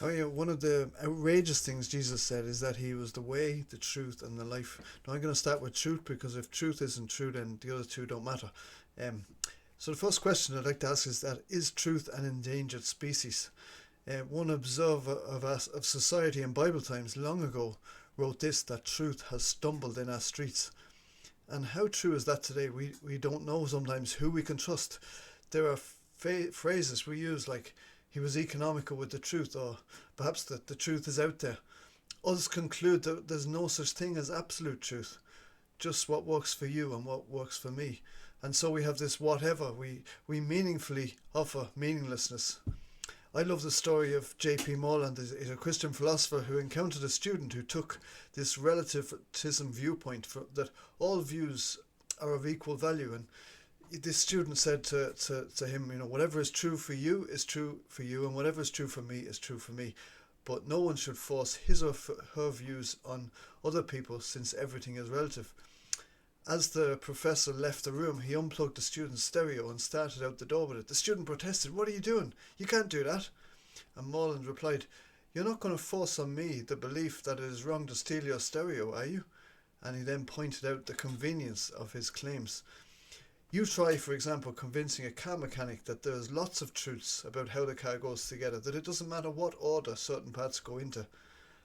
Oh yeah, one of the outrageous things Jesus said is that he was the way, the truth, and the life. Now I'm going to start with truth because if truth isn't true, then the other two don't matter. Um, so the first question I'd like to ask is that is truth an endangered species? One observer of society in Bible times long ago wrote this that truth has stumbled in our streets. And how true is that today? We don't know sometimes who we can trust. There are phrases we use like, he was economical with the truth, or perhaps that the truth is out there. Others conclude that there's no such thing as absolute truth, just what works for you and what works for me. And so we have this whatever, we meaningfully offer meaninglessness. I love the story of J.P. Moreland. He's a Christian philosopher who encountered a student who took this relativism viewpoint that all views are of equal value. And this student said to him, whatever is true for you is true for you, and whatever is true for me is true for me. But no one should force his or her views on other people, since everything is relative. As the professor left the room, he unplugged the student's stereo and started out the door with it. The student protested, "What are you doing? You can't do that." And Morland replied, "You're not going to force on me the belief that it is wrong to steal your stereo, are you?" And he then pointed out the convenience of his claims. You try, for example, convincing a car mechanic that there's lots of truths about how the car goes together, that it doesn't matter what order certain parts go into,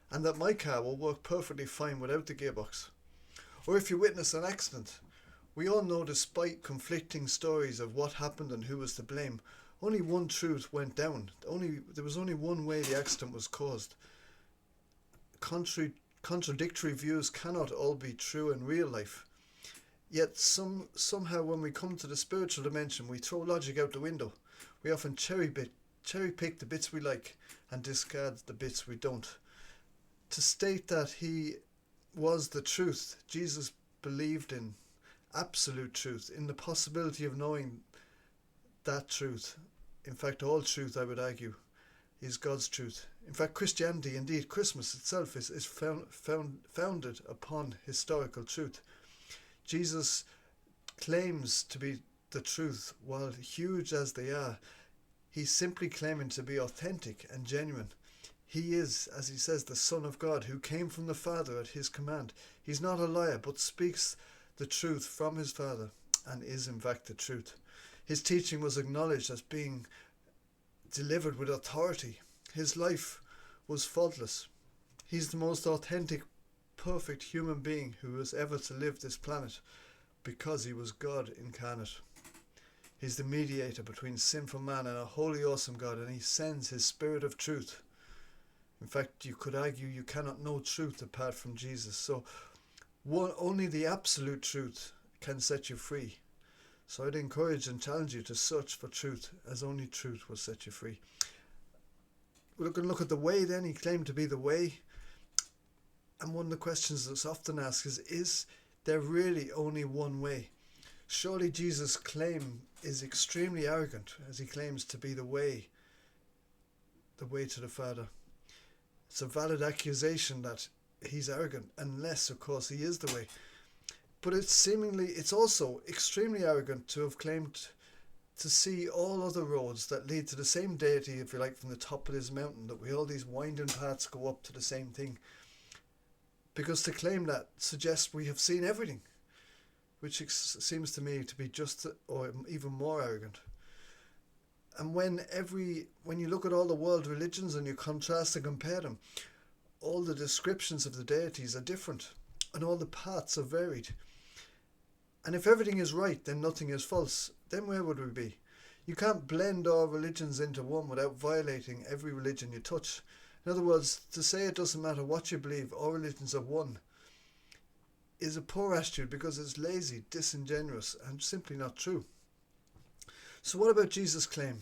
and that my car will work perfectly fine without the gearbox. Or if you witness an accident, we all know, despite conflicting stories of what happened and who was to blame, only one truth went down. There was only one way the accident was caused. Contradictory views cannot all be true in real life. Yet somehow when we come to the spiritual dimension, we throw logic out the window. We often cherry pick the bits we like and discard the bits we don't. To state that he was the truth, Jesus believed in absolute truth, in the possibility of knowing that truth. In fact, all truth, I would argue, is God's truth. In fact, Christianity, indeed Christmas itself, is founded upon historical truth. Jesus claims to be the truth, while huge as they are. He's simply claiming to be authentic and genuine. He is, as he says, the Son of God who came from the Father at his command. He's not a liar, but speaks the truth from his Father and is in fact the truth. His teaching was acknowledged as being delivered with authority. His life was faultless. He's the most authentic, perfect human being who was ever to live this planet, because he was God incarnate. He's the mediator between sinful man and a holy, awesome God, and he sends his Spirit of truth. In fact, you could argue you cannot know truth apart from Jesus. So only the absolute truth can set you free. So I'd encourage and challenge you to search for truth, as only truth will set you free. We're going to look at the way then. He claimed to be the way. And one of the questions that's often asked is there really only one way? Surely Jesus' claim is extremely arrogant, as he claims to be the way to the Father. It's a valid accusation that he's arrogant, unless, of course, he is the way. But it's also extremely arrogant to have claimed to see all other roads that lead to the same deity, if you like, from the top of this mountain, that all these winding paths go up to the same thing. Because to claim that suggests we have seen everything, which seems to me to be just or even more arrogant. And when you look at all the world religions and you contrast and compare them, all the descriptions of the deities are different, and all the paths are varied. And if everything is right, then nothing is false. Then where would we be? You can't blend all religions into one without violating every religion you touch. In other words, to say it doesn't matter what you believe, all religions are one, is a poor attitude, because it's lazy, disingenuous, and simply not true. So what about Jesus' claim?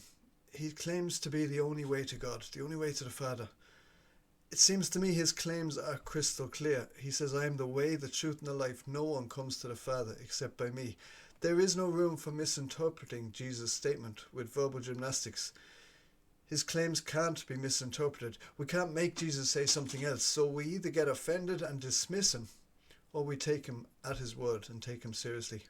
He claims to be the only way to God, the only way to the Father. It seems to me his claims are crystal clear. He says, "I am the way, the truth, and the life. No one comes to the Father except by me." There is no room for misinterpreting Jesus' statement with verbal gymnastics. His claims can't be misinterpreted. We can't make Jesus say something else. So we either get offended and dismiss him, or we take him at his word and take him seriously.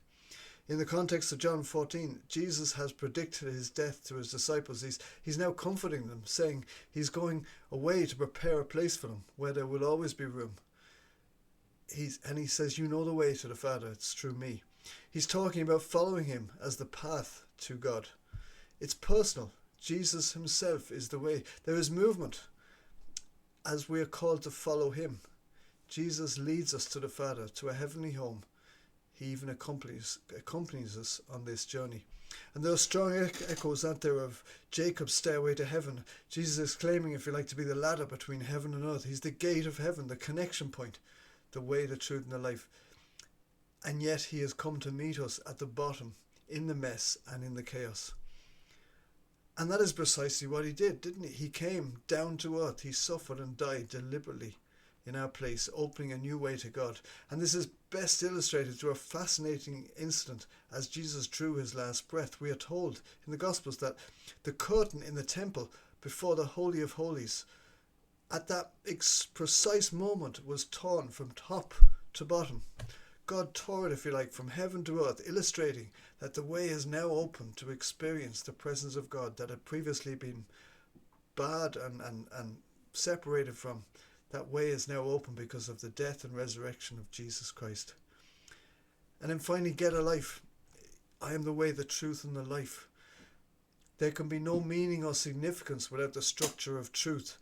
In the context of John 14, Jesus has predicted his death to his disciples. He's now comforting them, saying he's going away to prepare a place for them where there will always be room. He says, you know the way to the Father, it's through me. He's talking about following him as the path to God. It's personal. Jesus himself is the way. There is movement as we are called to follow him. Jesus leads us to the Father, to a heavenly home. He even accompanies us on this journey. And there are strong echoes, aren't there, of Jacob's stairway to heaven. Jesus is claiming, if you like, to be the ladder between heaven and earth. He's the gate of heaven, the connection point, the way, the truth, and the life. And yet he has come to meet us at the bottom, in the mess and in the chaos. And that is precisely what he did, didn't he? He came down to earth. He suffered and died deliberately in our place, opening a new way to God. And this is best illustrated through a fascinating incident as Jesus drew his last breath. We are told in the Gospels that the curtain in the temple before the Holy of Holies, at that precise moment, was torn from top to bottom. God tore it, if you like, from heaven to earth, illustrating that the way is now open to experience the presence of God that had previously been barred and separated from. That way is now open because of the death and resurrection of Jesus Christ. And then finally, get a life. I am the way, the truth, and the life. There can be no meaning or significance without the structure of truth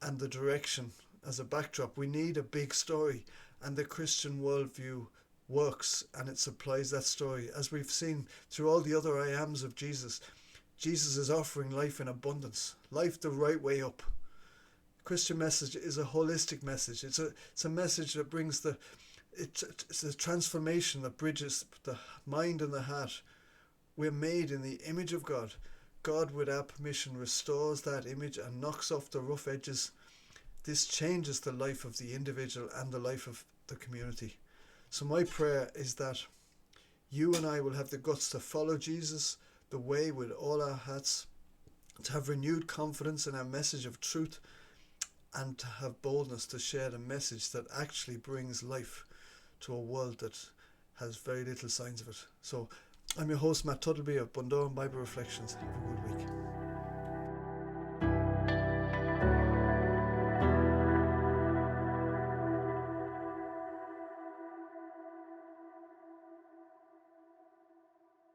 and the direction as a backdrop. We need a big story, and the Christian worldview works and it supplies that story. As we've seen through all the other I ams of Jesus, Jesus is offering life in abundance, life the right way up. Christian message is a holistic message. It's a message that brings it's a transformation that bridges the mind and the heart. We're made in the image of God. God, with our permission, restores that image and knocks off the rough edges. This changes the life of the individual and the life of the community. So my prayer is that you and I will have the guts to follow Jesus, the way, with all our hearts, to have renewed confidence in our message of truth, and to have boldness to share the message that actually brings life to a world that has very little signs of it. So I'm your host, Matt Tuttleby of Bundoran Bible Reflections. Have a good week.